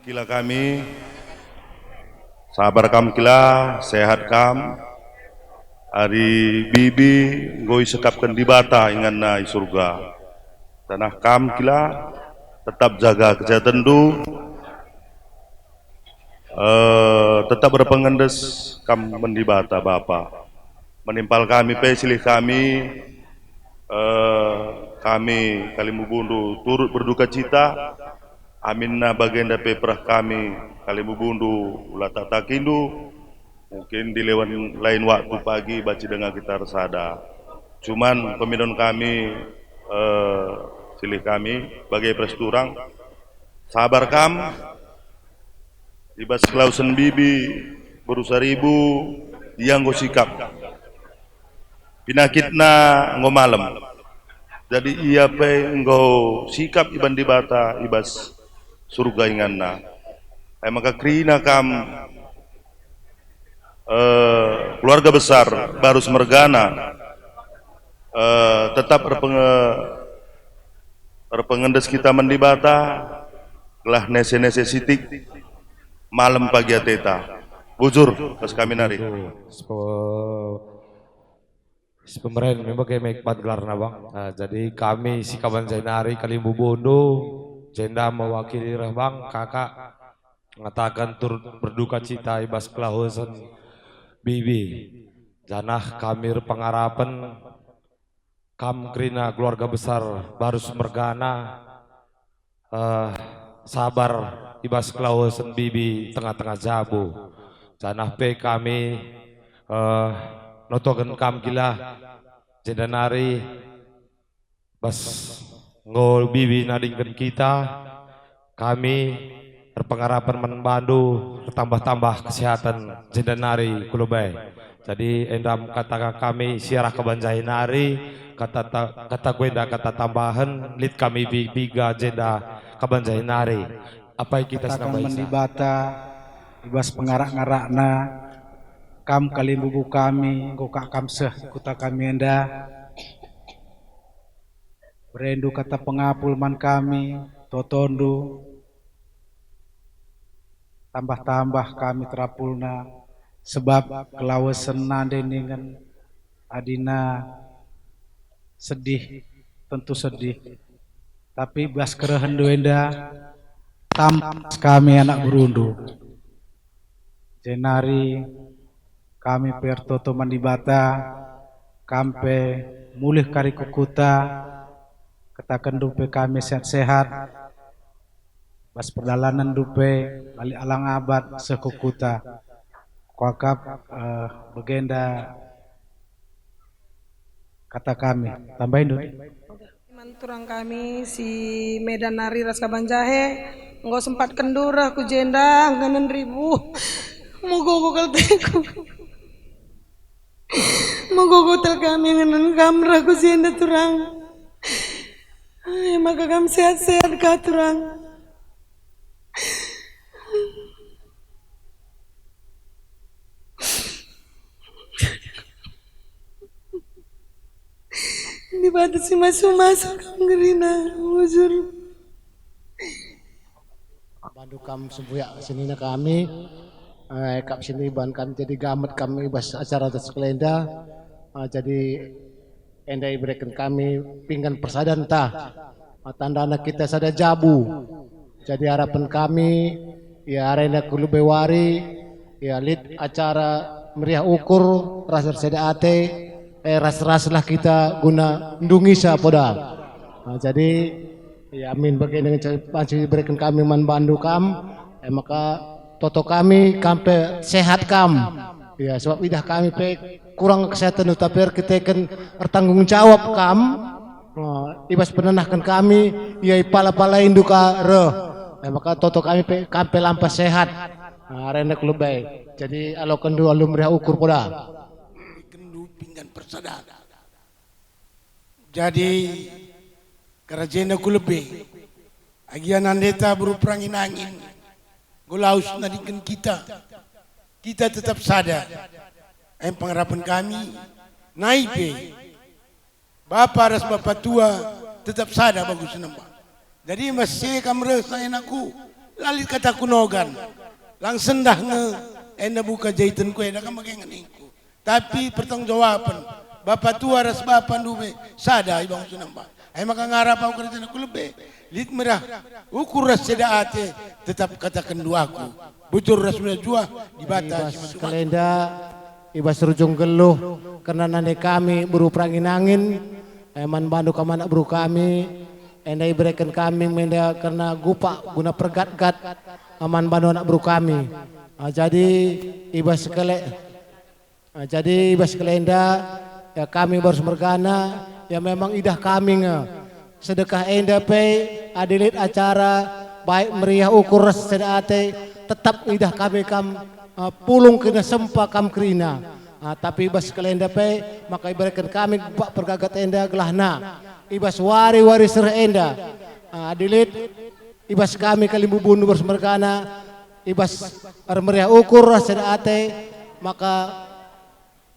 kila kami, sabar kam kila, sehat kam, hari bibi ngoi sekapkan di bata ingan na i surga. Tanah kam kila, tetap jaga kesehatan du, tetap berpengendes kam mendibata bapa. Menimpal kami silih kami, kami Kalimubundu turut berduka cita. Amin na bagenda peprah kami Kalimubundu ulah tatakindu. Mungkin di lain waktu pagi baca dengan kita resada. Cuman peminon kami silih kami bagai presturang sabar kam ibas klausen bibi berusaha ribu yang go sikap pinakitna ngo malam. Jadi ia pe enggo sikap iban di bata ibas surga inganna. Maka krina kam keluarga besar baru semergana tetap berpengendes kita mendibata lah nese sitik malam pagi ateta bujur pas kami nari pemerintah memang kayak mekpat gelar bang. Jadi kami si kawan Zainari Kalimubundu jenda mewakili bang kakak mengatakan turut berduka cita ibas kelahusan bibi janah kami pengarapan kam krina keluarga besar baru semergana sabar ibas kelahusan bibi tengah-tengah jabu janah pe kami notokan kam gila jedanari bas ngol bibi nadingkan kita kami berpengharapan membantu bertambah-tambah kesehatan jedanari kulubai. Jadi endam kata kami siarah kebanjainari kata kuenda kata tambahan lid kami biga jeda kebanjainari apa yang kita sedang mendibata ibas pengarak-ngarakna kam Kalimbubu kami ngokak kam seh kuta kami enda berendu kata pengapul man kami totondu tambah-tambah kami terapulna sebab kelawasan dengan adina sedih tentu sedih tapi bas kerehan duenda tam kami anak berundu jenari kami pertoto mandibata kampe mulih kari kukuta katakan dupe kami sehat-sehat bas perjalanan dupe balik alang abad sekukuta kuakap begenda kata kami tambahin dulu manturang kami si Medan Nari Ras Kabanjahe nggak sempat kendur aku jenda nganen ribu mogo teku mogo tel kami nganen kamera aku jenda turang maka kami sehat-sehat ka turang. Dibatasi masuk ngerina wujur bantu kam sembuyak sini na kami kap sini ban kami jadi gamet kami bas acara atas kelenda jadi endai berikan kami pinggan persadan tah tanda anak kita sada jabu jadi harapan kami ya arena kulubewari ya lid acara meriah ukur rasa seda ate ras-ras lah kita guna ndungi poda. Jadi ya amin bagian dengan panci berikan kami man bandu kam maka toto kami kampe sehat kam ya sebab idah kami pe kurang kesehatan tapi kita kan bertanggung jawab kam ibas penenahkan kami ya pala-pala induka re maka toto kami pe kampe lampas sehat arena klubai jadi alo kendu alum meriah ukur poda persada. Jadi kerajaan aku lebih agian andeta berperangin angin golaus nadikan kita tetap sadar pengharapan kami naik bapak ras bapak tua tetap sadar bagus nembak jadi masih kamu rasain aku lalit kata kunogan lang sendah nge enda buka jahitan ku enda kan magengan ingku tapi pertanggungjawaban bapak tua ras bapak duwe sada ibang sunamba ay maka ngarap aku kerja aku lebih lit merah ukur ras seda ate tetap katakan duaku bujur ras jua dibatas Ibas Kelenda, Ibas Rujung Geluh, karena nande kami buru perangin angin, eman bandu kamana buru kami, endai berikan kami menda karena gupa guna pergat-gat, aman bandu anak buru kami. Jadi Ibas Kelenda, ya kami baru mergana, ya memang idah kami nge. Sedekah enda pe, adilit acara, baik meriah ukur sedate, tetap idah kami pulung kena sempa kam kerina. Tapi ibas kelenda pe maka ibaratkan kami pak pergagat enda gelahna. Ibas wari ser enda. Adilit ibas kami kalimbu bundu bersemergana. Ibas meriah ukur sedate maka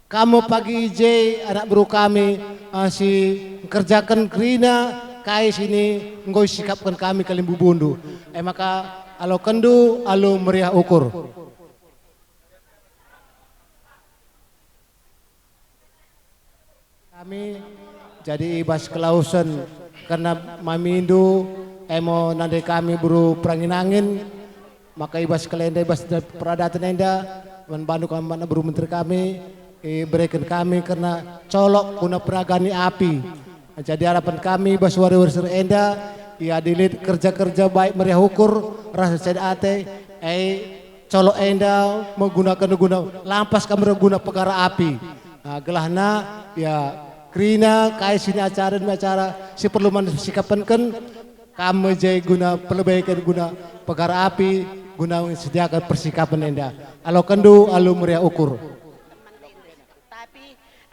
kamu pagi je anak buru kami si kerjakan kerina kai sini ngoi sikapkan kami kalimbu bundu. Maka alo kendu, alo meriah ukur. Kami jadi ibas kelausan karena mamindu emo nande kami buru perangin angin maka ibas kelenda ibas peradatan enda membantu kami mana buru menteri kami berikan kami karena colok guna peragani api. Jadi harapan kami ibas wari-wari enda ya dilit kerja-kerja baik meriah ukur rasa sedate colok enda menggunakan lampas kami guna pegara api gelahna ya kerina kai sini acara si perlu sikapankan kami jai guna perbaikan guna pegara api guna sediakan persikapan enda alo kendu alo meriah ukur.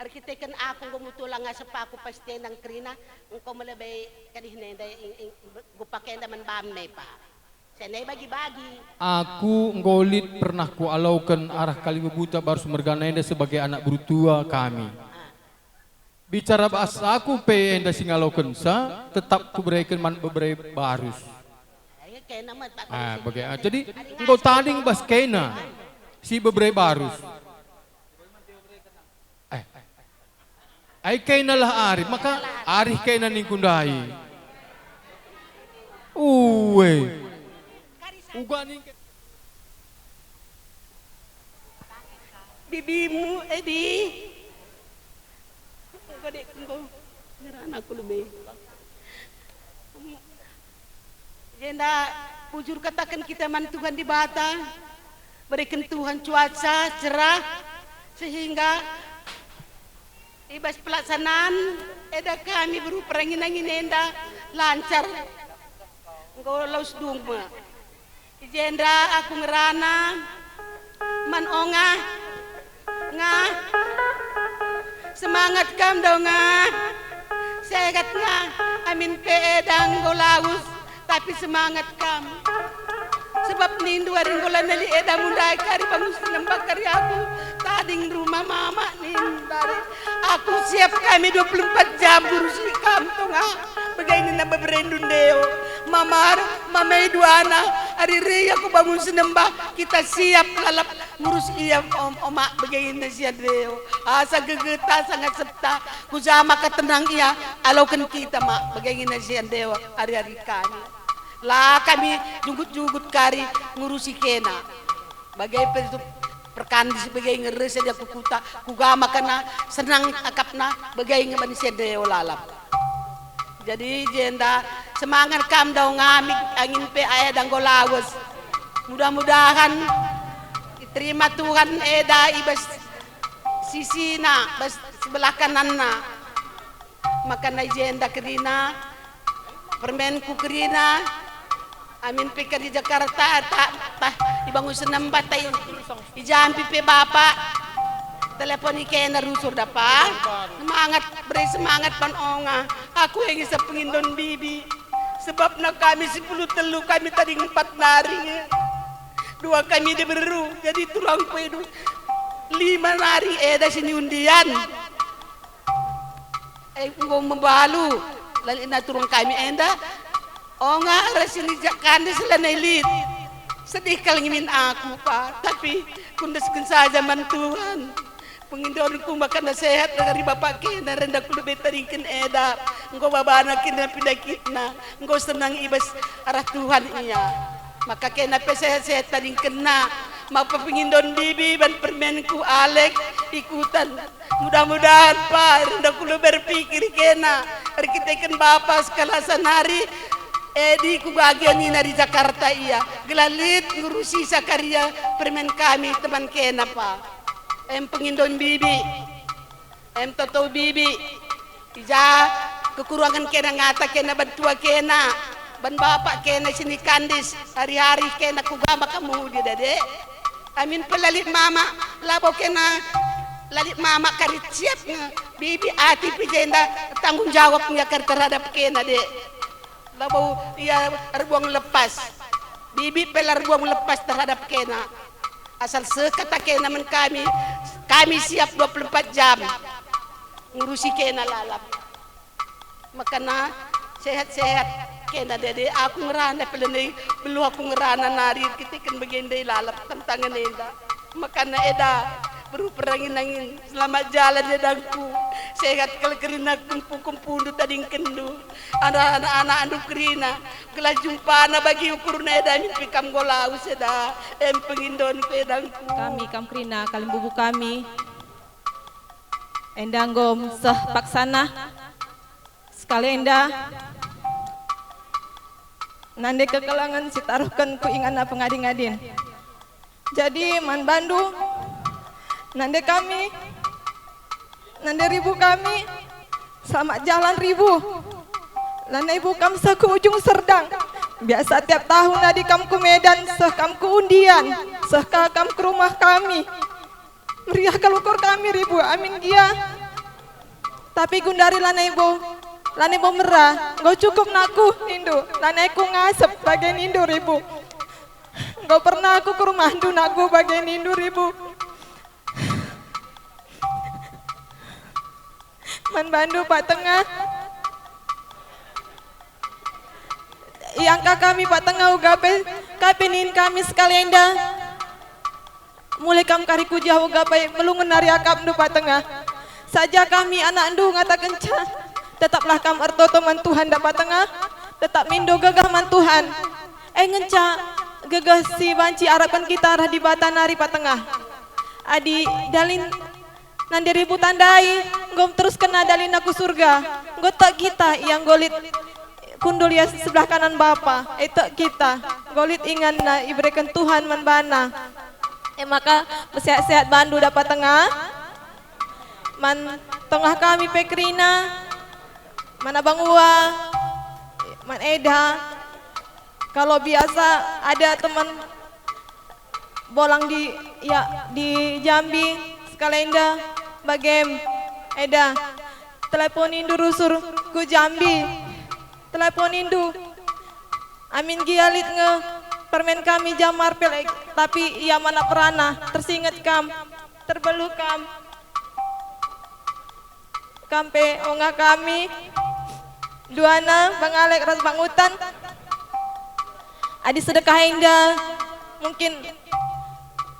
Arkitekan ako gumutulang nga sa pako paste ng krina engkau melebay kanihna inda gupakenda man bamne pa. Senay bagi-bagi. Aku ngolit pernah ku alaukan arah Kalibubuta baru sumergana enda sebagai anak berutua kami. Bicara bahasa aku pe enda singalaukan sa tetap ku berikan man beberapa barus. Bagaimana? Jadi engkau tanding bas kena si beberapa barus. Ay kay na lah Arif, maka Arif kay na ning kundai. Uwe. Uga ning Bibimu, Edi. Kadek ko, ngarana ko lebih. Jenda, bujur katakan kita man Tuhan di Bata, berikan Tuhan cuaca cerah sehingga ibas pelaksanaan eda kami baru perangin angin enda lancar engkau laus dumba ijenda aku ngerana man onga nga semangat kam dong nga segat nga amin pe eda engkau laus tapi semangat kam sebab nindu aring golan nali eda mundai kari bangun senembak kari aku tading rumah mama nindari aku siap kami 24 jam ngurusi kampung begini na beberendun deo mama iduana hari ria aku bangun senembak kita siap lalap ngurus iya oma begini siya deo asa gegeta sangat septa kusama ketenang iya alaukan kita mak begini siya deo hari-hari kami lah kami jugut-jugut kari ngurusi kena bagai perkandi sebagai ngeres saja kukuta kugama kena senang akapna bagai ngebanisi deo lalap jadi jenda semangat kam daw ngamik angin pe aya dan golawas mudah-mudahan diterima Tuhan eda ibas sisina bas sebelah kananna makana jenda kerina permenku kerina amin pikir di Jakarta dibangun senambat dijampi pe bapak telepon ikena rusur dapat semangat beri semangat pan onga aku yang isa pengindon bibi sebab nak kami 10 telu kami tadi 4 nari 2 kami di beru jadi tulang pedu 5 nari eda sini undian ngom membalu lalu ina turun kami enda onga rasini jakande selana elit Sedih kalingin aku Pak, tapi kundaskan saja man Tuhan. Pengindonku makan sehat dari bapak kena rendah ku lebih teringkin edap. Engkau babana kena pindakitna, engkau senang ibas arah Tuhan iya. Maka kena sehat-sehat tadi kena. Maka pengindon bibi dan permenku Alek ikutan. Mudah-mudahan Pak rendah ku berpikir kena. Arkiteken bapak sekalasan hari. Edi ku bagian ini di Jakarta iya. Gelalit ngurusi sakarya permen kami teman kena Pak. Em pengindon bibi, em toto bibi, ija kekurangan kena ngata kena bantua kena, ban bapak kena sini kandis hari-hari kena kugama kamu dia dade. Amin pelalit mama, labo kena lalit mama karit siapnya, bibi ati pijenda tanggung jawabnya terhadap kena de. Labo ia arbuang lepas, bibi pelar buang lepas terhadap kena. Asal sekata kena men kami siap 24 jam ngurusi kena lalap. Makanya sehat-sehat kena dede aku ngerana pelene belum aku ngerana nari kita kan begende lalap tantangan enda. Makanya eda berperangin angin selamat jalan dedangku sehat kalau kerina kumpu tadi kendu anak-anak andu kerina kelah jumpa na bagi ukurna eda mimpi kam golau seda em pengindon pedangku kami kam kerina kalim bubu kami endang gom seh paksana sekali enda nande kekelangan sitaruhkan ku ingana pengading-adin jadi man Bandu nande kami, nande ribu kami, selamat jalan ribu. Lana ibu kam ke ujung Serdang. Biasa tiap tahun nadi kam ke Medan, seh kam ke undian, seh kam ke rumah kami. Meriah kelukur kami ribu, amin gia. Tapi gundari lana ibu merah, gak cukup naku nindu, lana iku ngasep bagian nindu ribu. Gak pernah aku ke rumah ndu naku bagian nindu ribu. Man Bandu Pak Tengah yang kami Pak Tengah ugape kapinin kami sekalian dah mulai kam kariku jauh ugape melungun nari akap ndu Pak Tengah saja kami anak ndu ngata kenca tetaplah kam ertoto man Tuhan dah Pak Tengah tetap mindo gagah man Tuhan ngenca gagah si banci harapan kita arah di Batanari Pak Tengah adi dalin nande ribu tandai gom terus kena dalin aku surga gotak kita yang golit kundul ya sebelah kanan bapa itu kita golit ingan na iberikan Tuhan manbana maka sehat-sehat Bandu dapat tengah man tengah kami pekrina mana Bang Uwa man Eda kalau biasa ada teman bolang di Jambi Skalenda bagem Eda teleponin du rusur ku Jambi teleponin du amin gialit nge permen kami jamar pelek tapi ia mana perana tersinget kam terbelu kam kampe onga kami duana Bang Alek ras Bang Utan adi sedekah indah mungkin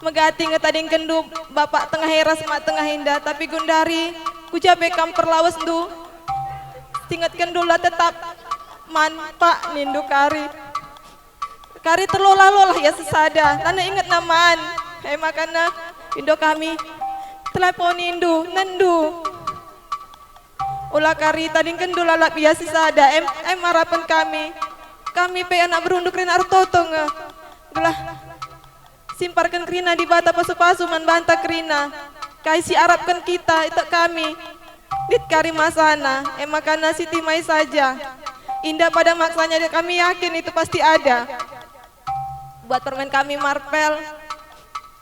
megati ngetading kendu bapak tengah heras mak tengah indah tapi gundari kujabe kam perlawas ndu tingat kendula tetap man pak nindu kari terlolah ya sesada nana inget namaan makana indo kami telepon indu nendu ulah kari tading kendula lak biasa sesada harapan kami pe anak berunduk rina artoto nge gelah simparkan kerina di bata pasu-pasu man banta kerina kaisi arabkan kita itu kami dit kari masana makana Siti Mai saja indah pada maksanya kami yakin itu pasti ada buat permen kami marpel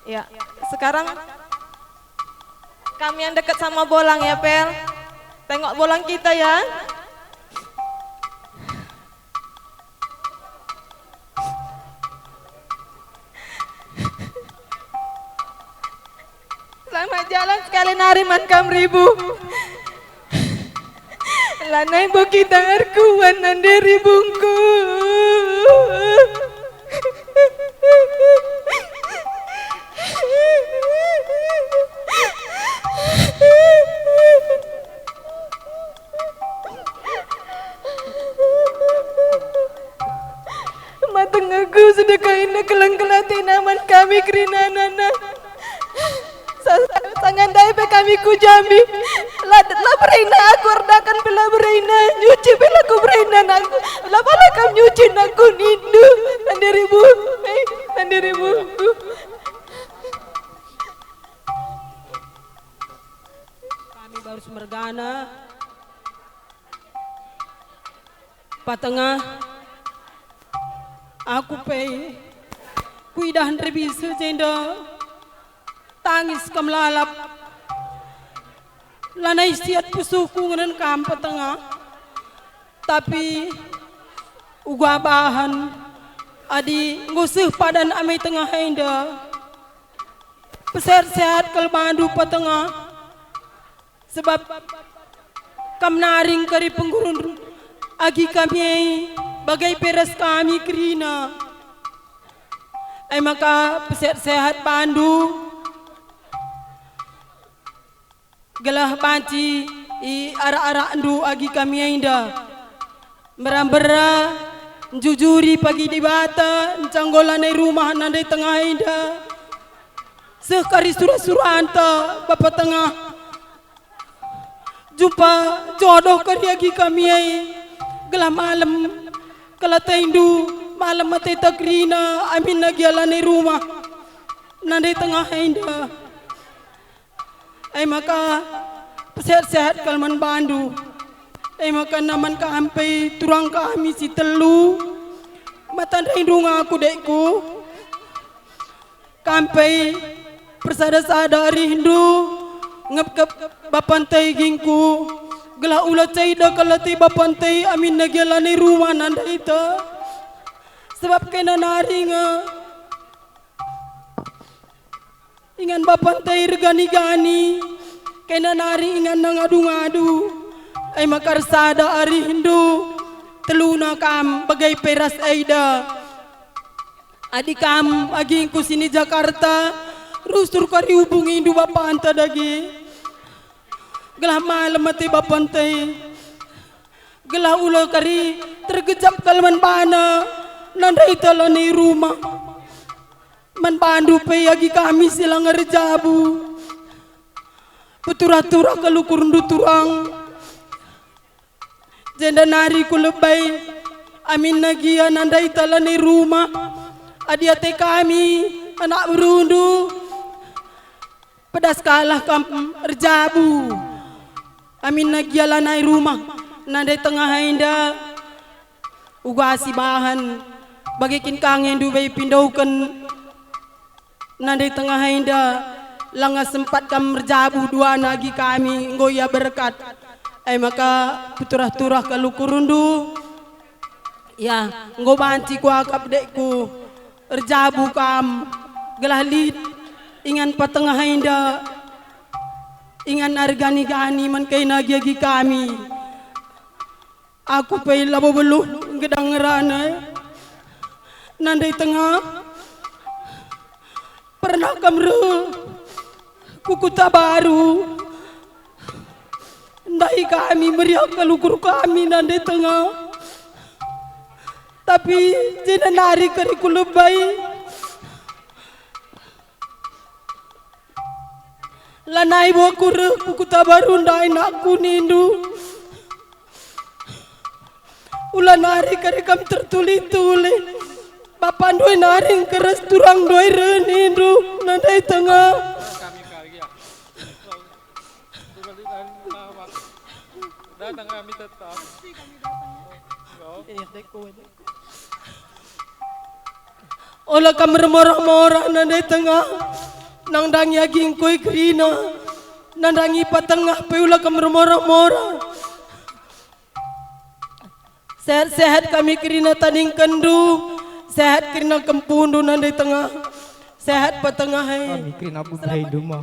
ya sekarang kami yang dekat sama bolang ya Pel tengok bolang kita ya selamat jalan sekali nariman kam ribu lanai bo kita ngarkuan nande ribungku kami kerina nana. Sangan dai pe kami ku jambi. La berina aku ordakan pela berina. Nyuci pela ku berina aku. La pala kam nyuci aku nindu. Andiribu. Andiribu. Kami baru semergana. Patengah. Aku pe. Kuidahan rebisa jenda. Tangis kemelalap. Lana istiat pusuku ngenen kam patengah. Tapi uga bahan adi ngusuh padan amai tengah henda. Pesehat-sehat kalbandu patengah. Sebab kam naring kari penggurun agi kami bagai peras kami kerina. Maka pesehat-sehat bandu gelah banci i ara-ara andu agi kami ainda merambera jujuri pagi di bata canggolane rumah nandai tengah ainda sekari surah-surah anta bapak tengah jumpa jodoh kari agi kami ai gelah malam kala taindu malam mati takrina amin lagi alane rumah nandai tengah ainda. Maka sehat-sehat kalman bandu. Maka naman kampai turang kami si telu. Matandai dunga aku dekku. Kampai persada-sada rindu. Ngep-ngep bapantai gingku. Gelah ulat caida kalati bapantai amin nagyalani rumah nanda ita. Sebab kena naring ingan bapantai regani-gani kena nari ingan nangadu-ngadu ay makarsada ari hindu teluna kam bagai peras aida adi kam aging ku sini Jakarta rustur kari hubungi hindu bapanta dagi gelah malam mati bapantai gelah ulo kari tergejap kalman bana nanda italani rumah man bandu pe agi kami silang ngerjabu putura-tura kalukur turang jenda nari ku lebay amin nagia nandai talani rumah adiate kami anak berundu pedas kalah kam erjabu amin nagia lanai rumah nandai tengah inda ugasi bahan bagikin kangen dubai pindaukan nandai tengah inda langa sempat kam merjabu dua nagi kami ngoya berkat maka puturah-turah kalukurundu ya ngo banci ku akap dekku erjabu kam gelah lid ingan patengah inda ingan argani-gani man kay nagi kami aku pay labo belu gedang ngerana nandai tengah pernah kamre kukuta baru ndai kami meriak kalukur kami nandai tengah tapi jena nari kari kulubay lanai bawa kure kukuta baru ndai nakku nindu ulah nari kari kam tertuli-tuli bapak doi naring keras turang doi renindu nandai tengah datang kami tetap olah kamar morah-morah nandai tengah nang dangi aging koi kerina nandangi patengah pe ulah kamar morah-morah sehat-sehat kami kerina tanding kendu sehat kerina kempundu nandai tengah sehat patengah kami kerina aku berhidup mah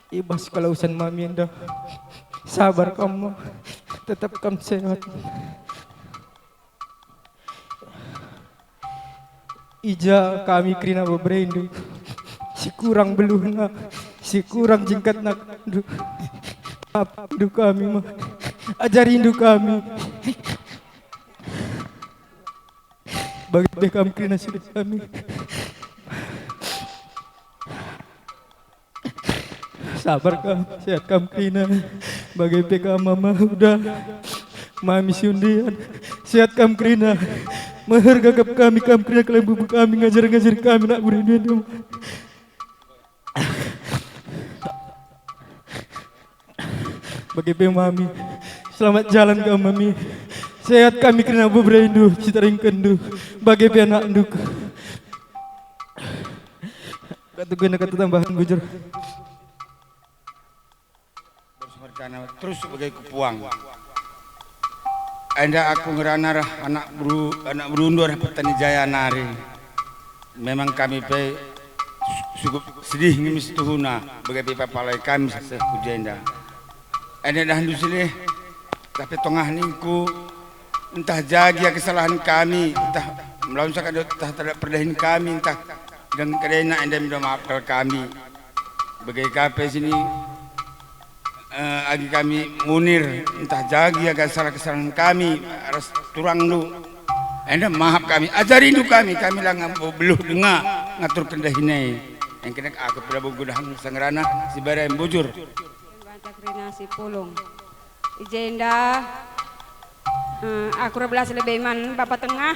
ibas kalausan mami anda sabar kamu tetap kamu sehat ija kami kerina berhidup si kurang beluhna si kurang jingkat nak apa hidup kami mah ajari hidup kami bagi kami kena sudah kami Sabar kam, sehat kam Krina. Bagai PK mama udah. Mami Sundian, sehat kam Krina. Menghargai kami kam Krina, kalian bubuk kami ngajar kami nak berindu. Bagi mami, selamat jalan kau mami. Sehat kami Krina berindu, citaring kendu. Bagi anak nduk. Kata gue nak tambahan bujur. Terus sebagai kepuang. Anda aku ngerana anak berundur petani jaya nari. Memang kami pe cukup sedih ngemis tuhuna bagai pipa palai kami sekujenda. Anda dah sini tapi tengah ningku entah jaga kesalahan kami, entah melawan sakit entah tidak perdahin kami, entah dan kerana Anda minta maaf kami. Bagai kape sini agi kami munir entah jaga kesalahan kami ras turang lu. Anda maaf kami, ajari lu kami lah beluh dengar ngatur kendahinai. Yang kena aku Prabu Gudang Sangrana si Barai bujur. Krina si pulung Ijenda aku belas lebih man Bapak Tengah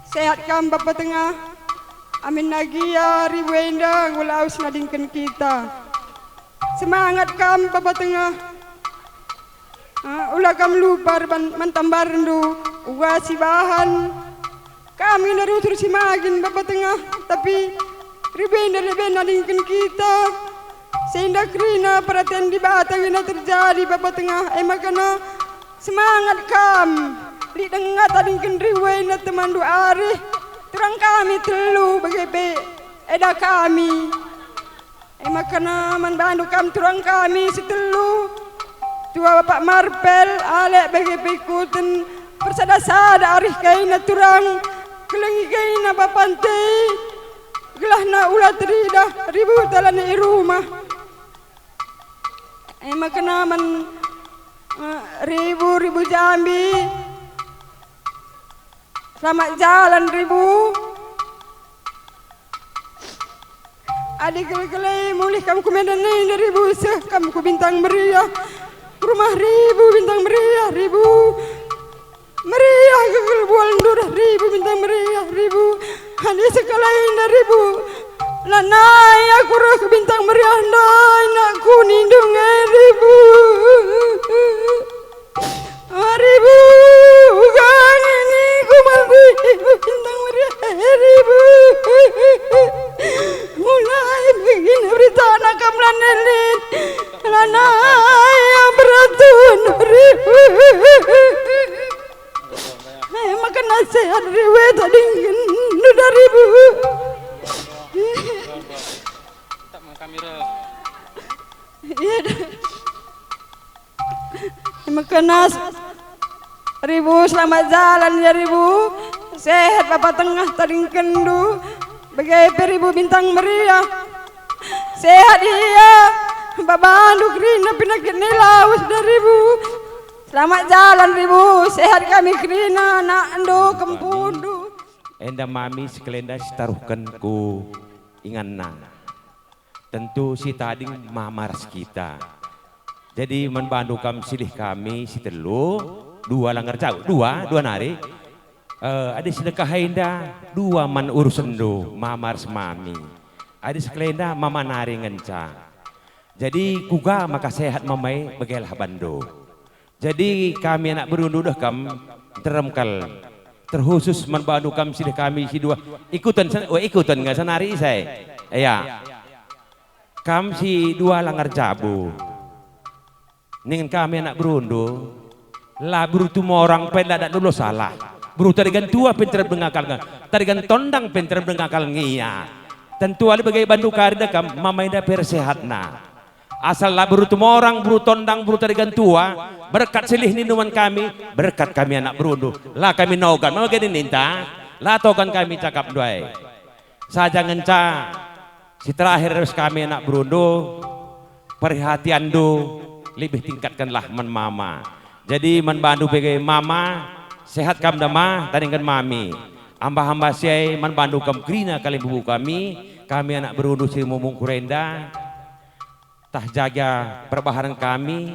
sehat kam Bapak Tengah amin lagi ya ribu endah ngulaus nadingkan kita semangat kam Bapak Tengah ulah kam lupa mantambar ndu uga si bahan kami narutur si magin Bapak Tengah tapi Ribenda nadingkan kita sehingga Krina perhatian di batang yang terjadi Bapak Tengah makanya semangat kam di tengah tadingkan riwena teman dua hari terang kami telu bagaimana eda kami makanya manbandu kam terang kami setelu tua Bapak Marpel alek bagaimana ikutan persada-sada arih kaina terang kelengi kaina Bapante gelah na ulah teridah ribu talan di rumah makanya man ribu Jambi selamat jalan ribu adik gele mulih kamu ku Medan ini ribu seh kamu ku Bintang Meriah rumah ribu Bintang Meriah ribu meriah gegel bual durah ribu Bintang Meriah ribu hanya sekala indah ribu lanai aku roh ke Bintang Meriah ndai nak kuning dungai ribu ribu ugang ini ku mampu Bintang Meriah ribu mulai begini berita anak kamlan elit lanai yang beratun ribu makan nasihat ribu tadi udah ribu makan ribu selamat jalan ya ribu sehat Bapak Tengah taring kendu bagai ribu Bintang Meriah sehat iya Bapak Andu Krina penyakit nilaus dari ribu selamat jalan ribu sehat kami Krina anak ando kempundu enda mami sekelenda sitaruhkan ku inganna tentu si tading mamars kita jadi membantu kami silih kami si telu dua langgar jauh dua nari ada sedekah enda dua man urusan do mamars mami ada sekelenda mama nari ngenca jadi kuga maka sehat mamai bagelah bando jadi kami anak berunduh dah kam teremkal terkhusus membantu kami silih kami si dua ikutan nggak senari saya ya kami si dua langgar jabu ningen kami anak berunduh lah berutu orang penda tak dulu salah berutu tarigan tua pinter bengakal tarigan tondang pinter bengakal ngia tentu ada bagai bantu karida kam mamaida persehatna asal lah berutu orang berutu tondang berutu tarigan tua berkat silih minuman kami berkat kami anak berunduh lah kami nogan mau gini ninta lah tokan kami cakap doai saja ngenca si terakhir harus kami anak berunduh perhatian do lebih tingkatkanlah man mama jadi man bandu bagai mama sehat kam dama taringkan mami hamba-hamba saya manbandu kam krina kali bubu kami anak berunduh si mumung kurenda, tah jaga perbaharan kami,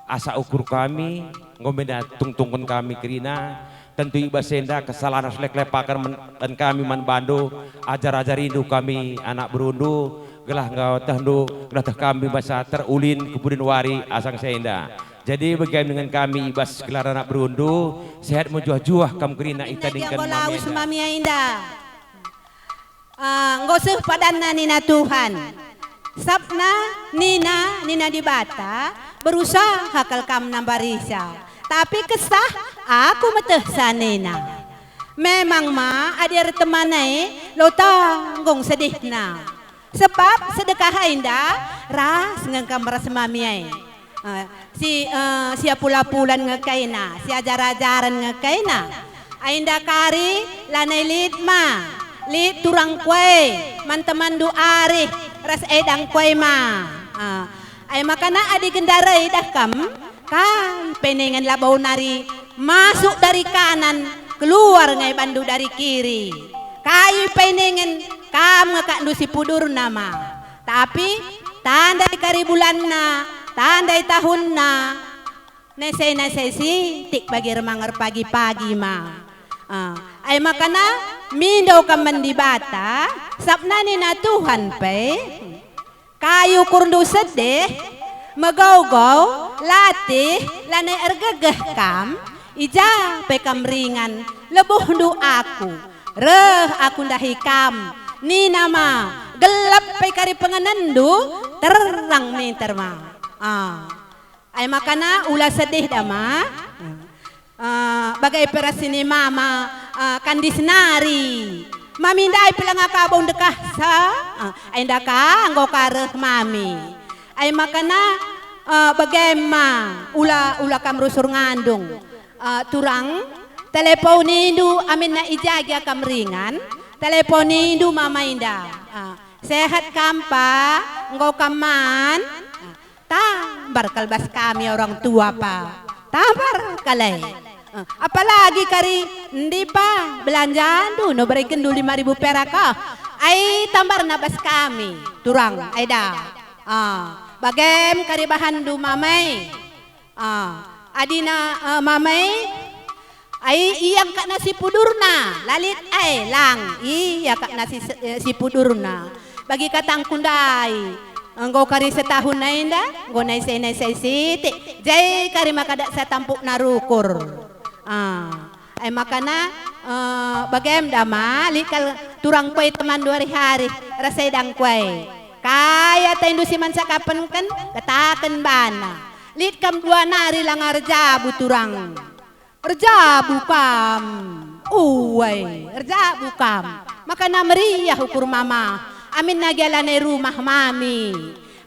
asa ukur kami, ngomenda tungtungkan kami krina, tentu iba senda kesalahan selek-lepakan dan kami manbandu, ajar-ajar rindu kami anak berunduh, gelah ngau tahndu, gelah tah kami basa terulin kemudian wari asang senda. Jadi bagaimana dengan kami ibas gelar anak berunduh, sehat menjuah-juah kam krina itadingkan mameda. Mami indah. Ngosuh padanna nina Tuhan. Sabna nina di bata berusaha hakal kam nambarisa. Tapi kesah aku meteh sanena. Memang ma adir temanai lo tanggung sedihna. Sebab sedekah indah ras ngengkam ras mamiai. Si pula-pulan ngekaina, si ajar-ajaran ngekaina. Ainda kari lanai lidma, lid turang kue, mantemandu ari, ras edang kue ma. Ay makana adi gendarai dah kam, kan penengan labau nari masuk dari kanan, keluar ngai bandu dari kiri. Kayu penengan kam ngekak si pudur nama. Tapi tandai kari bulanna, tandai tahunna nese tik bagi remangar pagi-pagi ma. Ay makana mindo kam mendibata sabna nina Tuhan pe kayu kurdu sedih megau-gau latih lanai ergegeh kam ija pe kam ringan lebuh du aku reh aku dahi kam nina ma gelap pe kari pengenendu terang nih terma. Ay makana ulah sedih dama bagai perasini mama kandis nari mamindai pelang akabong dekah sa ay ndaka anggo kareh mami ay makana bagaimana ula kam rusur ngandung turang teleponindu amin na ijaga kam ringan teleponindu mama indah sehat kampa nggo kaman tambar kalbas kami orang tua pa tambar kalai apalagi kari ndi pa belanjaan no berikan dulu 5.000 perak ay tambar nabas kami turang ay da bagem kari bahan du mamay adina mamay ay iyang kak nasi pudurna lalit ay lang iya kak nasi si pudurna bagi katang kundai engkau kari setahun na inda, engkau naisay siti, jay kari makadak sa tampuk narukur. Ay makana bagem dama, likal turang kue teman 2 hari, rasay dang kue. Kaya tayo si man sa kapan kan, katakan bana. Lit kam 2 nari lang arjabu turang. Arjabu kam, uway, arjabu kam. Makana meriah ukur mama. Amin nagyalanay rumah mami.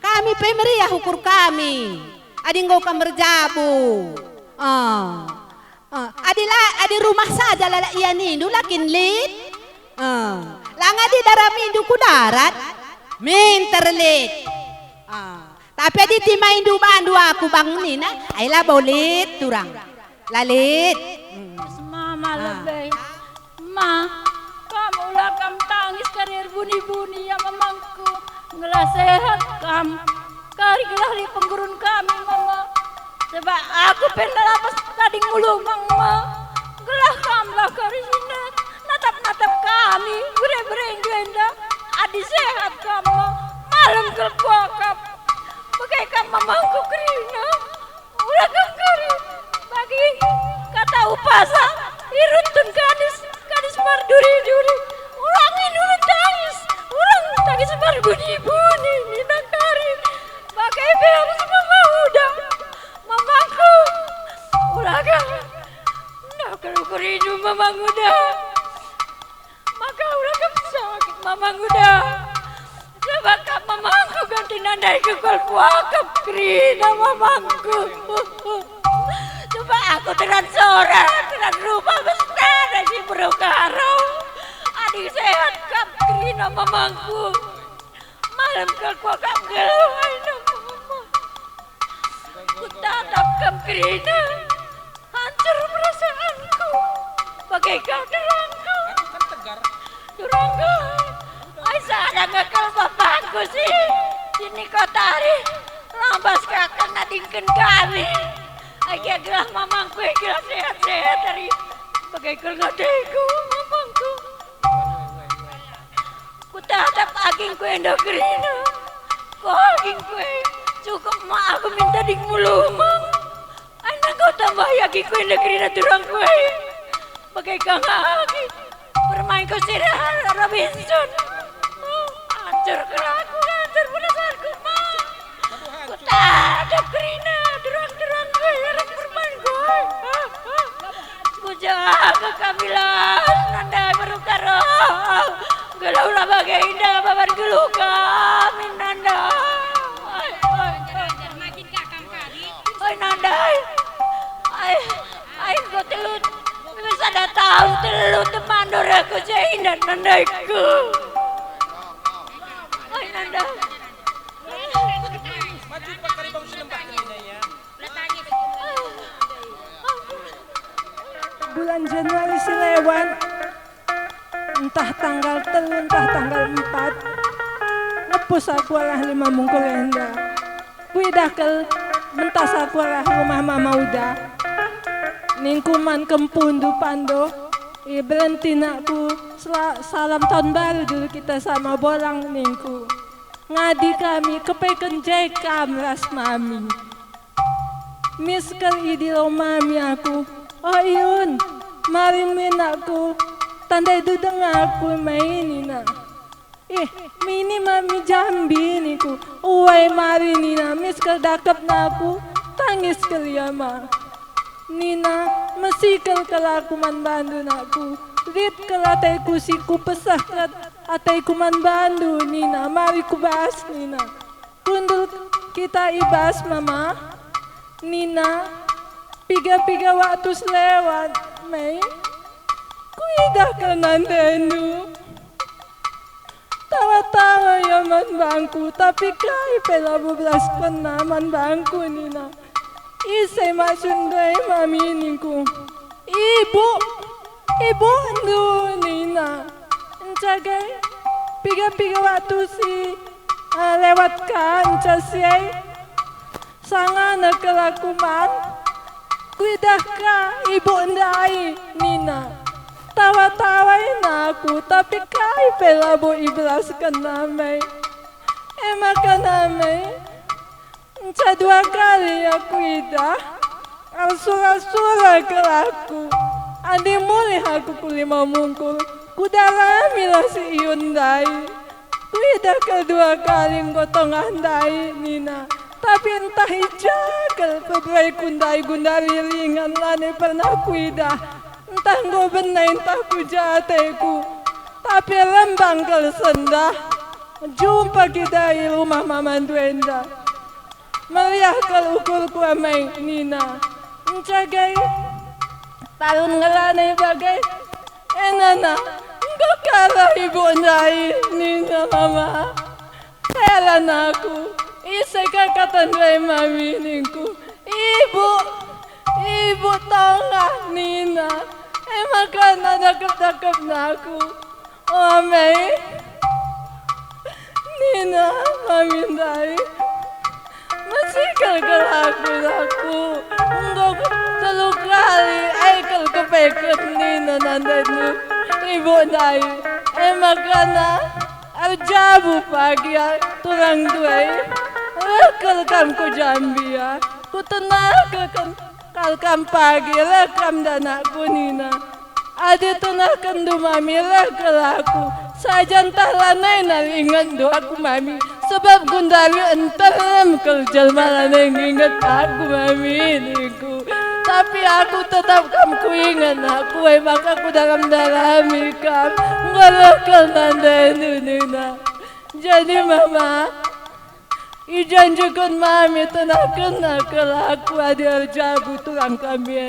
Kami pa meriah ukur kami. Ading go kamerjabu. Adi rumah saja lala iyan indu lakin lit. Lang adi daramindu ku darat. Minterlit. Tapi adi tima indu bandu aku bangunin ay labaw lit turang. Lalit. Mama lebay. Ma. Kamu lah kam tangis karir buni-buni ya mamangku ngelah sehat kam kari gelah di penggurun kami mama sebab aku pernah lapas tadi ngulung mama gelah kam lah kari sini natap kami bere-bere genda adi sehat kamu malam kelkuakap bagai kam mamangku kerina ulah kam kari bagi kata upasa iruntun gadis marduri-duri orang ini tangis marbuni-buni nina kari bagai beres mama udah mamaku ulah kan nak kerindu mama udah maka ulah kan sakit mama udah sebab mamaku ganti nandai ke kalpuakap kerina mamaku coba aku dengan sore dengan rumah besar lagi berukaro adik sehat kam kerina mamangku malam kalku kam gelawai nama mama ku tatap kam kerina hancur perasaanku bagaikan derangku turangku. Ay sana ngekal bapakku sih. Sini kotari. Lambas kakak nadingkan kami. Ay gelah mamangku gelah sehat-sehat dari bagai kelgadeku mamangku. Ku tatap aging ku endokrina. Kau aging ku cukup mak aku minta ding mulu mang. Anak kau tambah aging ku endokrina turang ku. Bagai kang agi bermain ku sirah Robinson. Hancur kelaku, hancur penasarku mang. Ku tatap krina derang-derang ku harus bermain ku. Ku jaga kamilan nandai berukaro. Galau lah bagai indah babar geluka minanda. Oi nandai. Ai kau telut. Bisa ada tahu telut temandor aku jaindan nandaiku. Oi nandai. Bulan Januari Silewan, entah tanggal 3, entah tanggal 4, ngepus aku arah 5 mungkul enda. Kuidah ke mentas aku arah rumah mama udah. Ningkuman kempundu pando, berhenti nakku. Salam tahun baru dulu kita sama bolang ningku. Ngadi kami kepeken jekam ras mami. Miskel idilo mami aku. Oh Iyun, mari minakku, tandai dudeng aku mainina. Mini mami jambi niku, uai mari nina, miskel dakap naku, tangis keliama. Nina, mesikel kelaku man bandu naku, rit kelataiku siku pesah kelat ataiku man bandu nina, mari ku bahas nina. Kundul kita ibas mama, nina. Piga-piga waktu selewat, Mei. Kuidah ke nandendu. Tawa-tawa ya man bangku, tapi kai pela 12 kena man bangku nina. Isai masundai mami niku. Ibu ndu nina. Encagai piga-piga waktu si lewat kan casiai. Sangana kelakuman. Kuidah ka ibu ndai nina. Tawa-tawain aku tapi kai pela bo iblas kenamai. Maka namai. Enca 2 kali aku idah. Sura-sura kelaku. Andi mulih aku ku 5 mungkul. Kudalamilah si Hyundai. Kuidah kedua kali ngotong andai nina. Tapi entah ijagal pebrai kundai gundari ringan lane pernah kuidah. Entah ngo benai entah ku jateku. Tapi lembang kel sendah. Jumpa kita di rumah mama duenda. Meriah kel ukur ku amai nina. Encagai tahun ngelane bagai enana. Engkau kalah ibu ndai nina mama. Heran aku. Isai kakatan dari mami ningku. Ibu tongah nina. Makan ada dakap naku. Oh Mei. Nina mami ndai. Masih aku. Enggak 3 kali. Aikal kepeket nina nandanu. Ibu ndai. Makan arjabu pagi turang duai. Rekam ku jambi ya, ku tenakan kalkam pagi, rekam danakku nina. Adi tenakan du mami rekal aku, sajan talanay nalingan do aku mami. Sebab gundari entarem kerjal malah ingat aku mami niku. Tapi aku tetap kamku ingat aku, maka aku dalam ikam, ngerekal nanda nina. Jadi mama. Ijanjikan mami tenakan aku ada jabu tulang kami.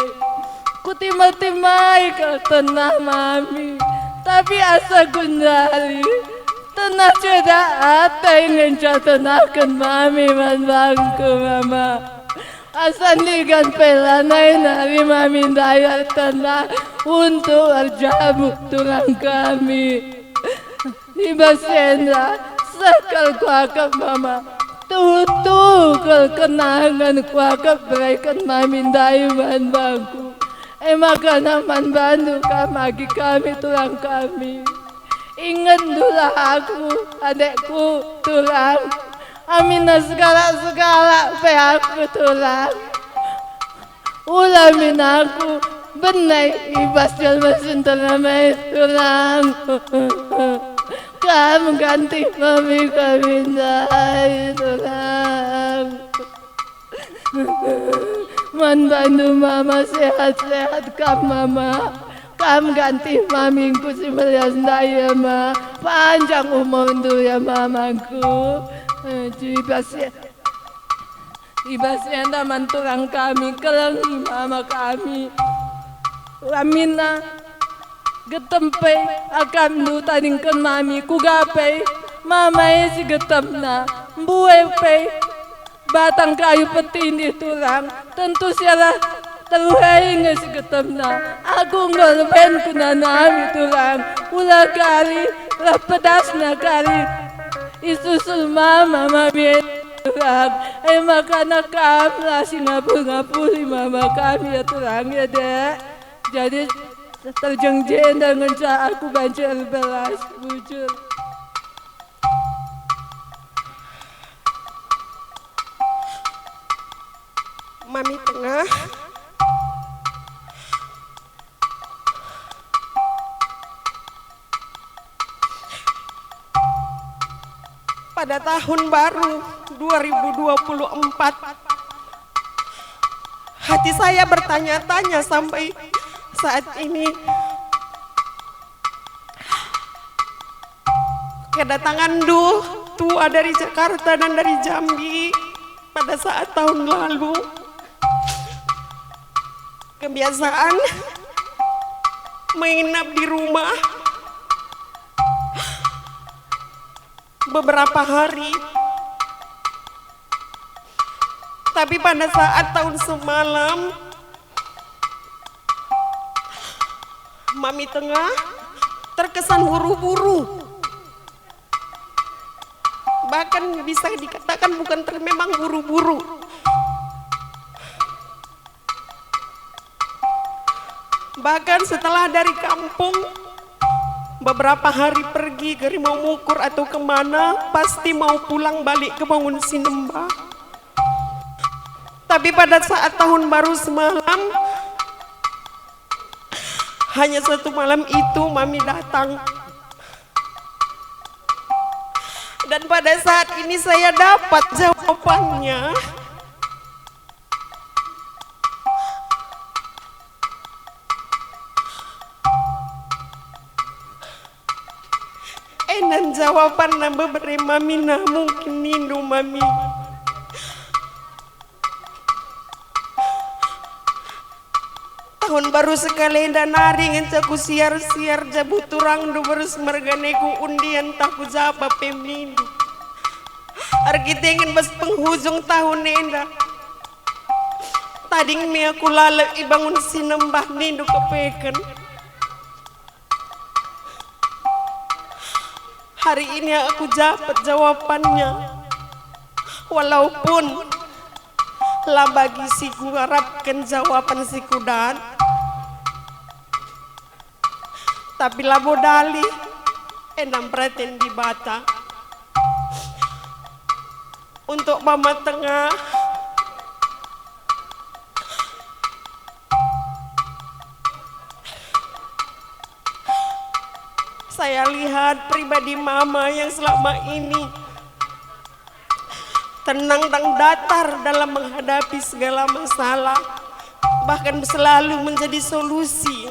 Ku timai ke tenah mami. Tapi asa gundali. Tenah cedak ata ingin tenakan mami man bangku mama. Asa nigan pelanai nari mami dayar tenah untuk arjabu tulang kami. Ibas Senda, sekal kuakap mama, tutu kenangan kuakap berikan mamindai man bangku. Maka naman bandu kamagi kami tulang kami. Ingat dulu aku, adekku tulang. Amin na segala-segala pe aku tulang. Ulamin aku, benay ibas jalma sintanamay tulang. Kamu ganti mami kami dahil tulang. Man bantu mama sehat-sehat kam mama. Kam ganti mamingku si melias daya ma. Panjang umur tu ya mamaku. Ibasnya teman tulang kami, kelengi mama kami. Lamina, getempe, akan lu tadingkan mami, kugape, mama si getemna, buepe, batang kayu petini tulang, tentu sialah terluhai si getemna. Aku ngorben kunanami tulang, ulah kali, lah pedasna kali. Isusul mama mami tulang, makana kami lah si ngapul-ngapuli mama kami ya tulang ya dek. Jadi terjengjen dengan cara aku banjir belas bujur. Mami tengah. Pada tahun baru 2024, hati saya bertanya-tanya sampai saat ini. Kedatangan tua dari Jakarta dan dari Jambi pada saat tahun lalu. Kebiasaan menginap di rumah beberapa hari, tapi pada saat tahun semalam Mami Tengah terkesan buru-buru, bahkan bisa dikatakan memang buru-buru. Bahkan setelah dari kampung beberapa hari pergi ke Rimau Mukur atau kemana, pasti mau pulang balik ke Bangun Sinembah. Tapi pada saat tahun baru semalam, hanya satu malam itu Mami datang. Dan pada saat ini saya dapat jawabannya. Dan jawaban nambah beri Mami nah mungkin nindu Mami. Tahun baru sekali dan nari ngencaku siar-siar jabu turang du berus merganeku undian taku japa pemindu. Arkitengin bas penghujung tahun nenda. Tading mi aku lalak ibangun sinembah nindu kepeken. Hari ini aku dapat jawabannya, walaupun lah bagi si ku harapkan jawaban si kudan, tapi lah bodali enam preten di bata untuk Mama Tengah. Saya lihat pribadi Mama yang selama ini tenang dan datar dalam menghadapi segala masalah, bahkan selalu menjadi solusi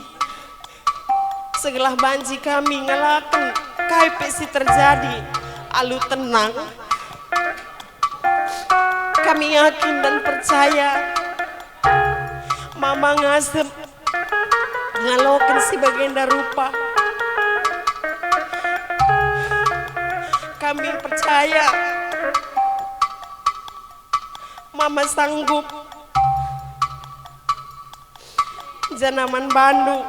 segala banji kami ngelakan KPC terjadi, alu tenang. Kami yakin dan percaya Mama ngasep ngalokin si baginda rupa. Kami percaya Mama sanggup janaman Bandung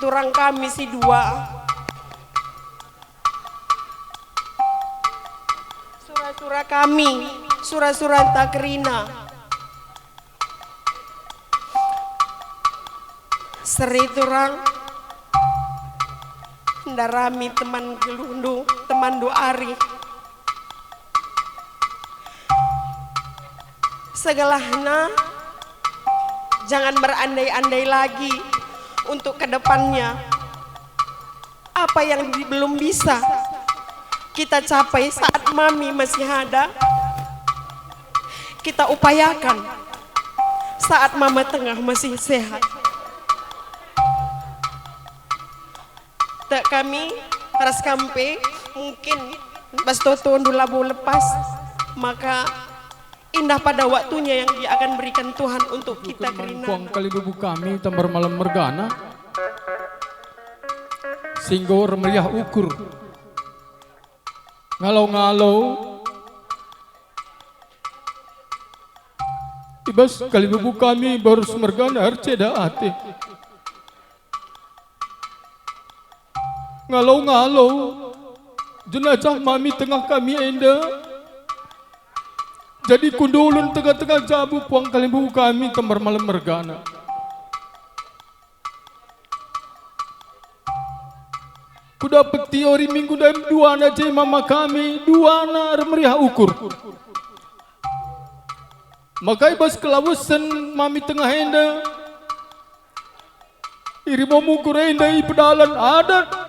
turang kami si dua sura-sura kami, sura-sura takrina. Seri turang ndarami teman gelundu, teman doari. Segalahna jangan berandai-andai lagi untuk kedepannya. Apa yang belum bisa kita capai saat mami masih ada, kita upayakan saat mama tengah masih sehat. Tak kami ras kampe mungkin bas toto labu lepas, maka indah pada waktunya yang dia akan berikan Tuhan untuk kita. Puang kali bubu kami tambar malam mergana singgor meriah ukur ngalau-ngalau ibas kali bubu kami baru semergana arceda ate ngalau-ngalau jenazah mami tengah kami enda jadi kundulun tengah-tengah jabu puang kali bubu kami tambar malam mergana. Ku dapat teori minggu dan dua na je mama kami, dua na meriah ukur. Makai bas kelawusan mami tengah enda, iri mau mukur enda i pedalan adat.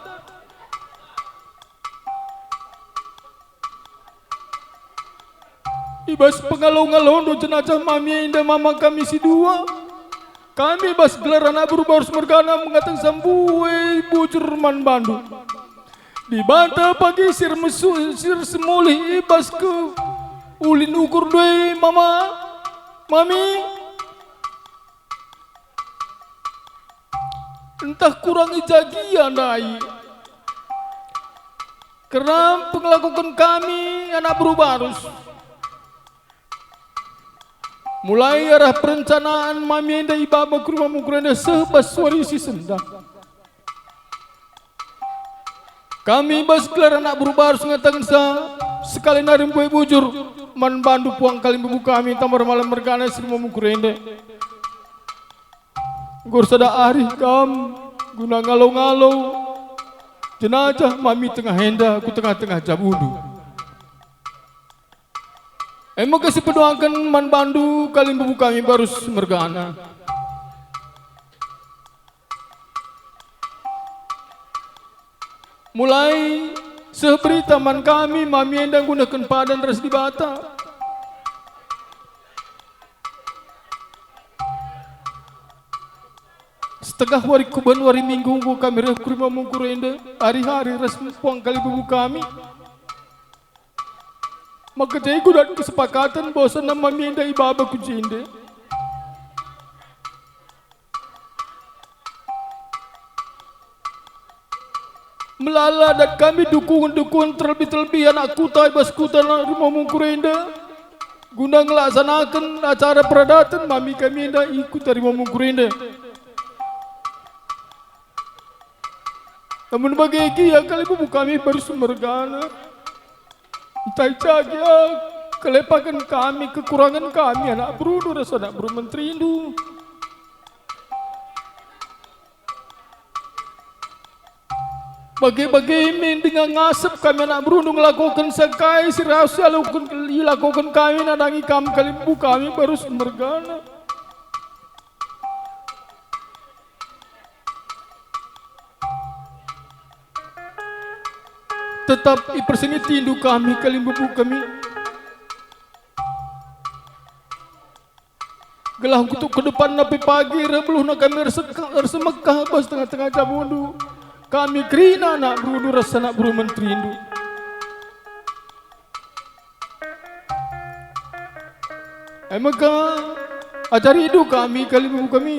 Ibas pengalau-ngalau do jenazah mami enda mama kami si dua. Kami bas gelar anak berubah harus mergana mengatakan sambuwe bujur man bandu. Dibantah pagi sir semuli ibas ke ulin ukur doi mami. Entah kurang ijagia nai. Kerana pengelakukan kami anak berubah harus. Mulai arah perencanaan mami enda ibaba ke rumah mukuranda sebas warisi sendang. Kami bas gelar anak berubah harus mengatakan sekali narim buai bujur man bandu puang kali bubu kami tambar malam mergana si rumah mukuranda. Gor sada ari kam guna ngalau-ngalau jenazah mami tengah enda ku tengah-tengah jabundu. Emang kasih berdoakan man bandu kali bubu kami baru mergana. Mulai seberita man kami mami endang gunakan padan ras di bata. Setengah hari kuban hari minggu kami rekrima mungkurenda hari-hari ras puang kali bubu kami. Maka jadi ku dan kesepakatan bahwa nama minda ibaba ku jinde. Melala dan kami dukung terlebih anak kuta ibas kuta rumah mungkurenda. Guna ngelaksanakan acara peradatan mami kami indah ikut dari rumah mungkurenda. Namun bagi ya kali bubu kami baru semergana. Entah saja kelepakan kami, kekurangan kami anak berudu rasa anak buru menteri Hindu. Bagi-bagi dengan ngasep kami anak berudu melakukan sekai si rahasia lakukan kami nadangi kami kalimbu kami baru semergana. Tetap ipersini tindu kami kalimbu kami. Gelah kutuk ke depan napi pagi rebluh nak kami resemekah bas tengah-tengah jabundu. Kami kerina nak berudu rasa nak buru menteri Hindu. Maka ajar hidup kami kalimbu kami.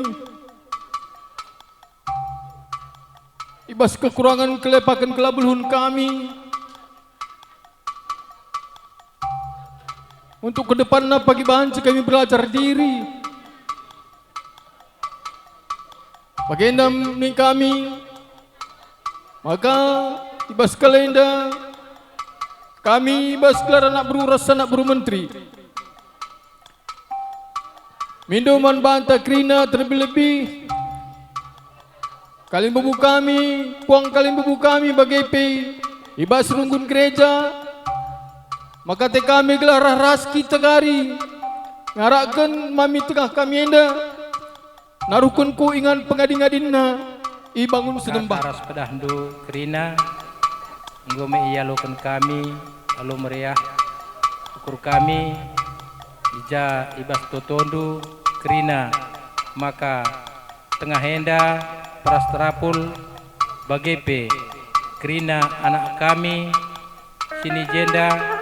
Ibas kekurangan kelepakan kelabulun kami. Untuk ke depan pagi banci kami belajar diri. Baginda ni kami. Maka ibas kalenda kami bas gelar anak buru rasa anak buru menteri. Minduman banta krina terlebih-lebih Kalim bubu kami, puang kalim bubu kami bagai ibas runggun gereja. Maka te kami gelar raski tegari ngarakkan mami tengah kami enda narukun ku ingan pengading-adinna ibangun sedembah aras pedahdu kerina ngome iya loken kami lalu meriah ukur kami ija ibas totondu kerina maka tengah henda paras terapul bagepe kerina anak kami sini jenda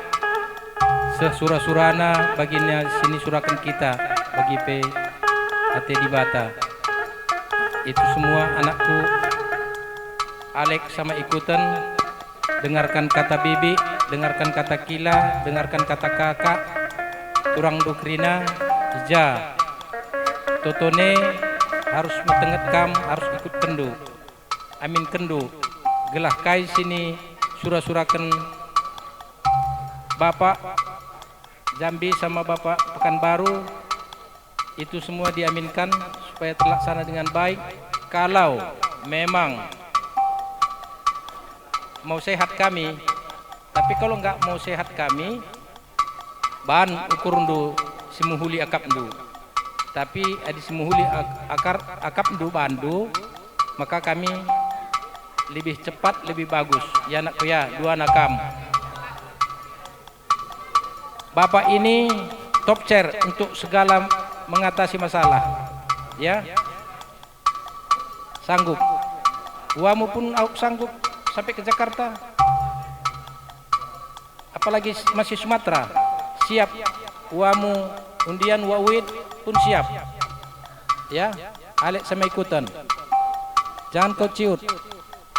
sesura-surana baginya sini surakan kita bagi pe ate di bata itu semua anakku Alek sama ikutan dengarkan kata bibi dengarkan kata kila dengarkan kata kakak turang dukrina ija totone harus metenget kam harus ikut kendu amin kendu gelah kai sini surah-surakan bapak Jambi sama Bapak Pekanbaru itu semua diaminkan supaya terlaksana dengan baik. Kalau memang mau sehat kami, tapi kalau enggak mau sehat kami, ban ukur ndu simuhuli akap ndu. Tapi adi simuhuli akap ndu bandu, maka kami lebih cepat lebih bagus. Ya nak ya dua nakam. Bapak ini top chair untuk segala mengatasi masalah, ya sanggup. Uamu pun sanggup sampai ke Jakarta, apalagi masih Sumatera, siap. Uamu undian wawid pun siap, ya. Alek sama ikutan, jangan kau ciut,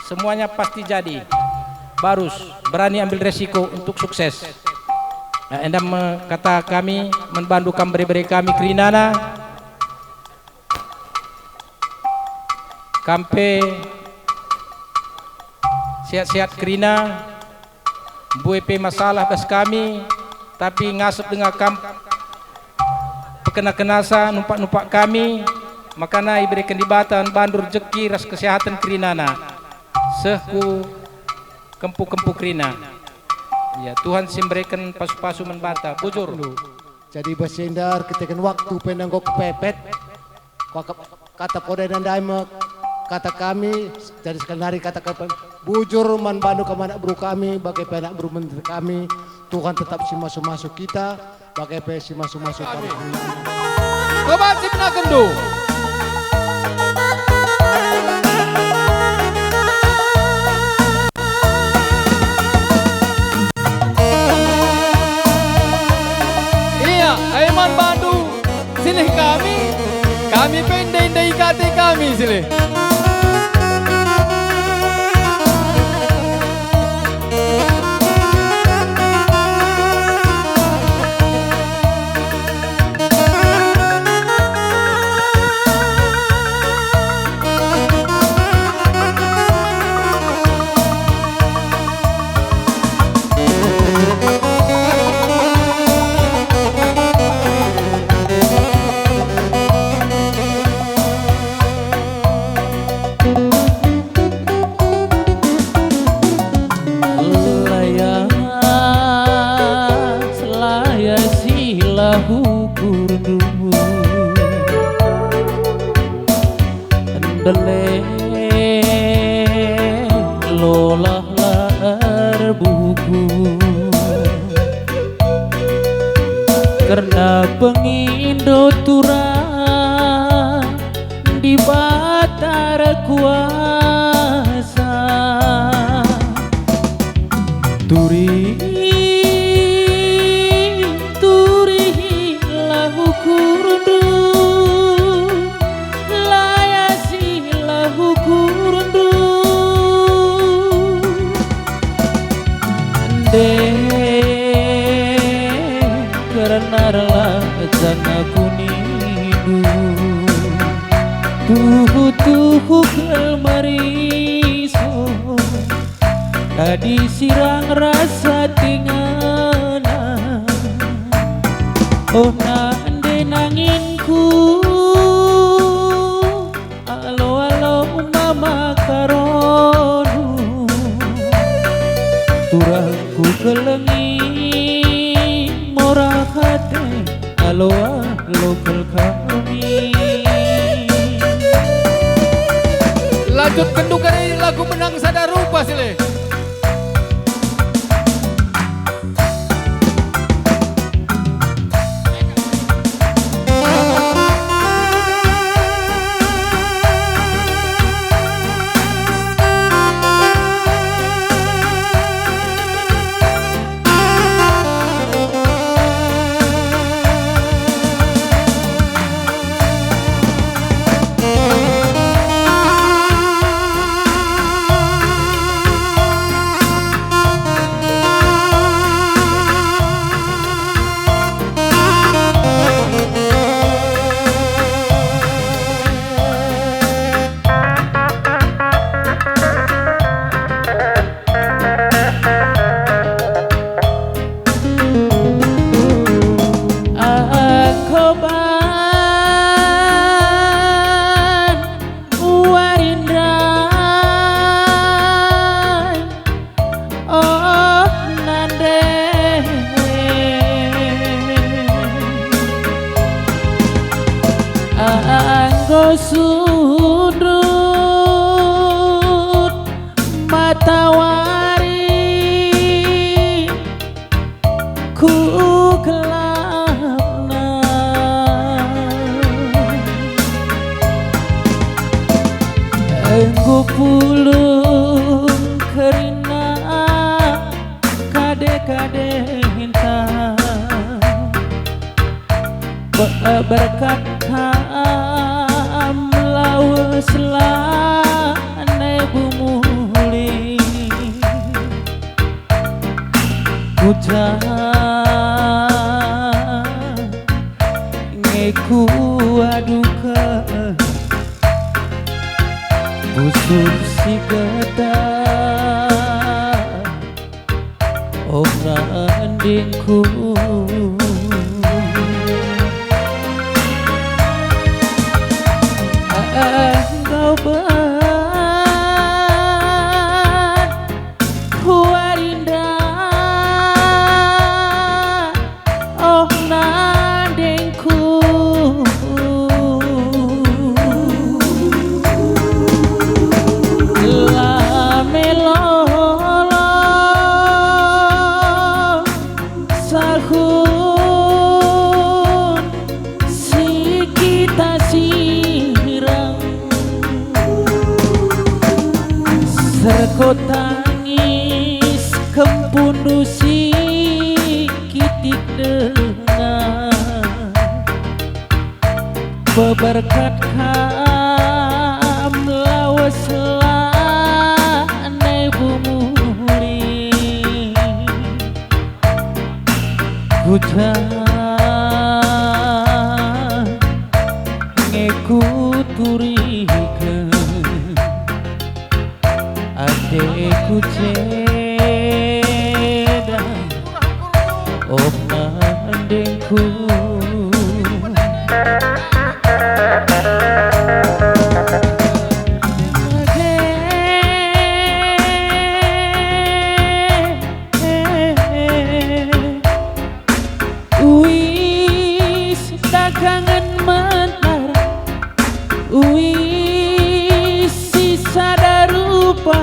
semuanya pasti jadi. Barus berani ambil resiko untuk sukses. Nah, enda kata kami membantu beri kami kerinana kampe sehat-sehat kerina buepe masalah bas kami tapi ngasup dengan kam pekena-kenasa numpak-numpak kami makana iberikan dibatan bandur rezeki ras kesehatan kerinana sehku kempu-kempu kerina. Ya, Tuhan simberikan pasu-pasu membata, bujur. Jadi basendar ketika waktu pendang kau kepepet, kata poda dan daima kata kami, jadi sekali hari kata bujur man bandu kemana bro kami, bagai penak bro menteri kami, Tuhan tetap si masuk-masuk kita, bagai pe si masuk-masuk kami. Coba cipta kendu. Aiman Bandu, silih kami pendai kate kami silih. Lolah lar buku karena pengindo turang di batara kuasa turi lahu kurundu layasi lahu kurundu karena rela jana kunidu tuhu kelmariso tadi sirang rasa tinggal Oh nande nanginku alo alo mama karonu turangku kelengi mora hati alo alo kami. Lanjut kendukan ini lagu menang sadar rupa sile. Anggo sundut matawari ku gelapna enggo pulung kerina kade-kade hintang berkat lawas lane bumuli hujan ngeku aduka busur si gada orang dingku engkau ban warinda oh nandengku lamelolo sahun si kita serko tangis kempundu si kitik dengar beberkat kam lawas lane bumuli hujan ngeku turikeun adekku ceda oh nandengku wis dagangan mentar wis sisa darupa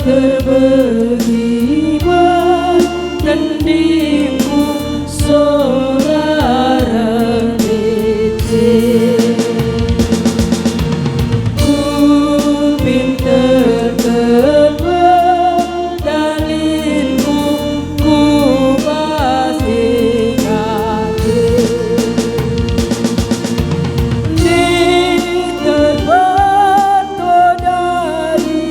terbegiman kendingmu saudara Dece. Ku pinter dalilmu ku pasti ngerti. Di terbantu dari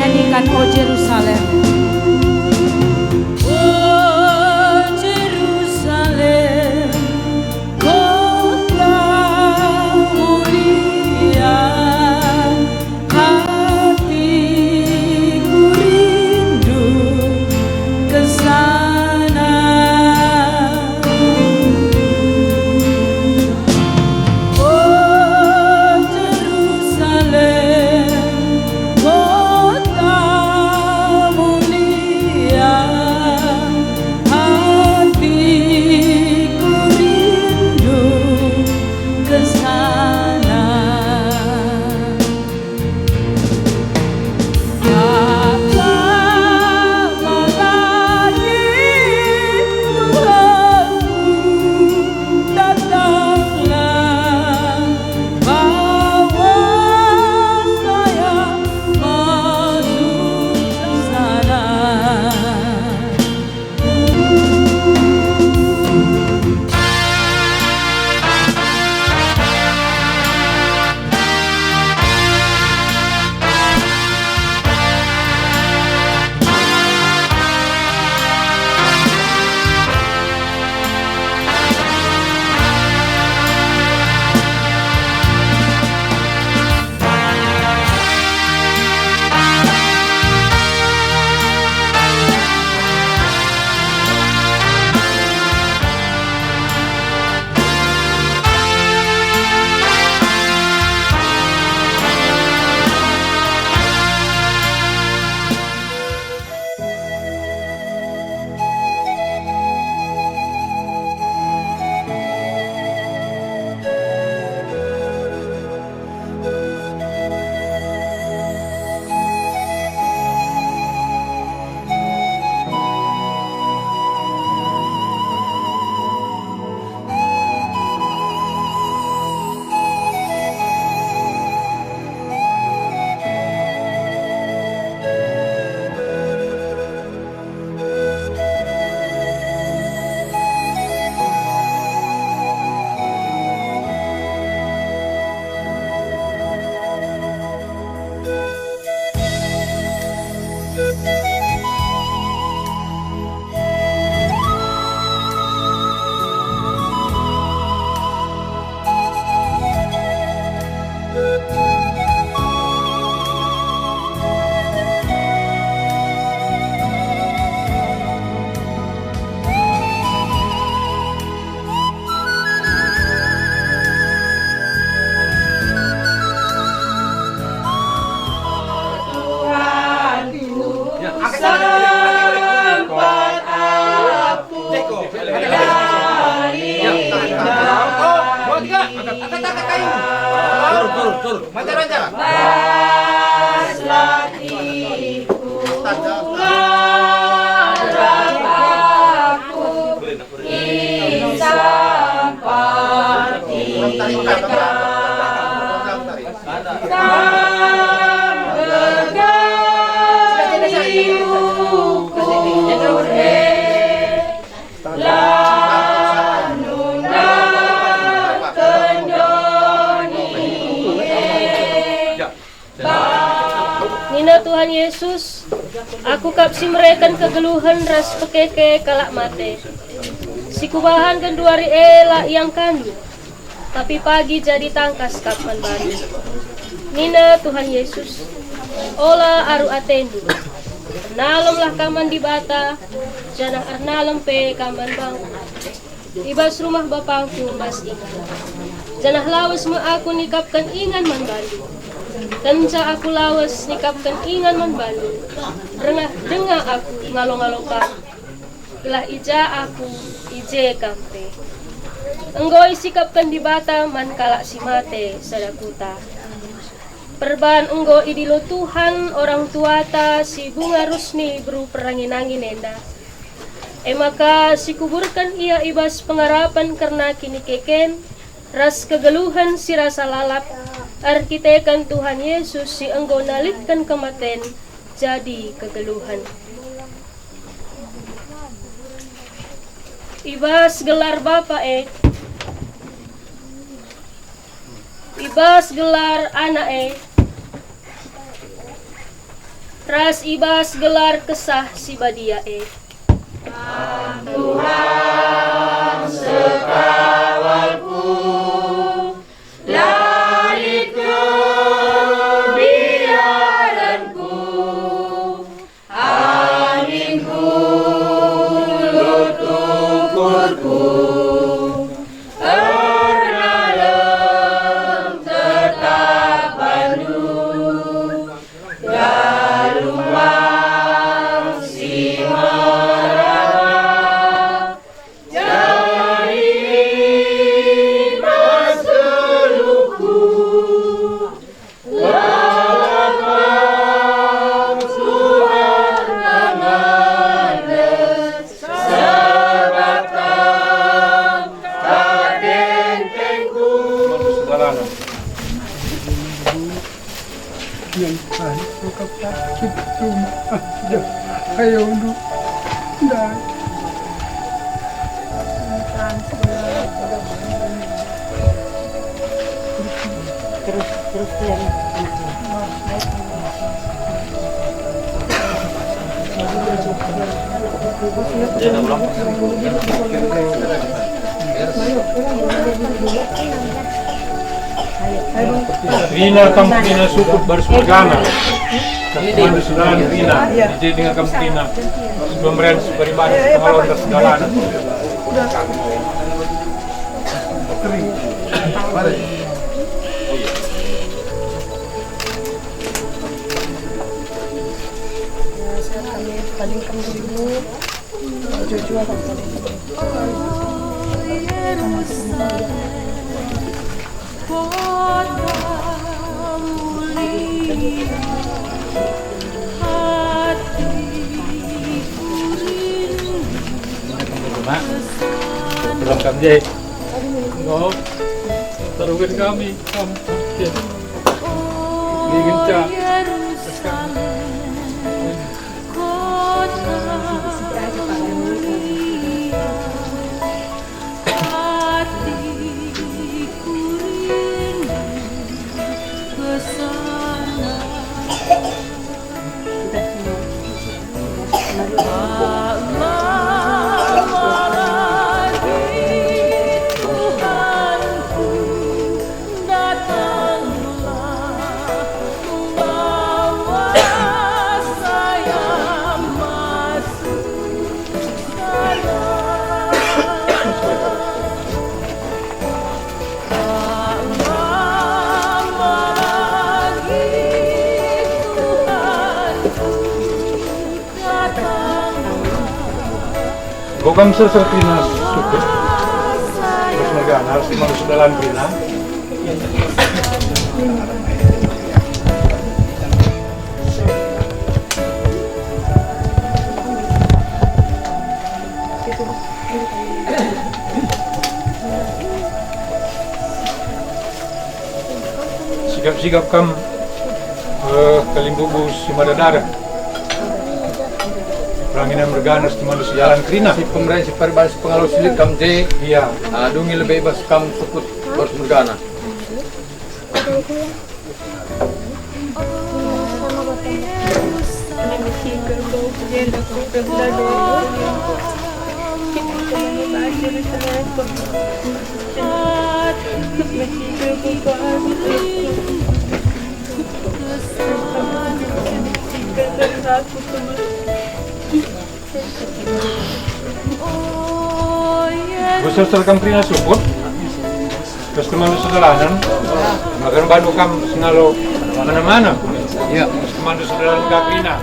nyanyikan O Jerusalem. Oh Jerusalem, kota mulia, hatiku rindu ke sana. Oh Jerusalem, kota mulia, hatiku rindu ke sana. Tak lama lagi Tuhanku datanglah, bawa saya masuk sana. Nina Tuhan Yesus, aku kapsi mereken kegeluhan ras pekeke kalak mate. Si kubahan kenduari elak yang kandu, tapi pagi jadi tangkas kapan baru. Nina Tuhan Yesus, ola aru atendu. Nalomlah kaman di bata, janah arnalom pe kaman bangku. Ibas rumah bapangku mas ingat. Janah lawas mo aku nikapkan ingan man bandu. Kanca aku lawas nikapkan ingan man bandu. Rengah denga aku ngalong-ngalong pa. Ilah ija aku ije kampe. Enggoy sikapkan di bata man kalak si mate sadakuta. Perban enggo idilo Tuhan orang tuata si bunga rusni beru perangin-angin enda. Maka si kuburkan ia ibas pengharapan karena kini keken ras kegeluhan si rasa lalap arkitekan Tuhan Yesus si enggo nalitkan kematen jadi kegeluhan. Ibas gelar Bapa ibas gelar anak ras ibas gelar kesah si badia Tuhan sekawalku dari kebiaranku, anginku lutukurku, ernalem tetap Bandung, galumang si Marawa, jadi mas geluku, lalapang Tuhan nangandes, sebatang kadentengku. Yang paling suka sakit cuma aja ayo untuk dah. Terus yang Rina kamu Rina sukut baris bergana. Kami sudah Rina, jadi dengan kamu Rina. Pemberian pribadi pengelola tersegala. paling kamu dulu jujur apa tadi? Pulang kami, no, taruhin kami, ingin cak. Bokam sesar Krina suku, terus mereka harus masuk dalam Krina. Sikap-sikap kam Kalimbubus si Madadara. Peranginan merganas di manusia jalan Krina. Si pemerintah si paribas pengalau silik kam je. Iya. Dungi lebih bebas kam sukut baru mergana. Bosor serkam Krina sukut, terus teman sedalanan, makan badu kam senalo mana-mana. Iya. Terus teman sedalanan Krina.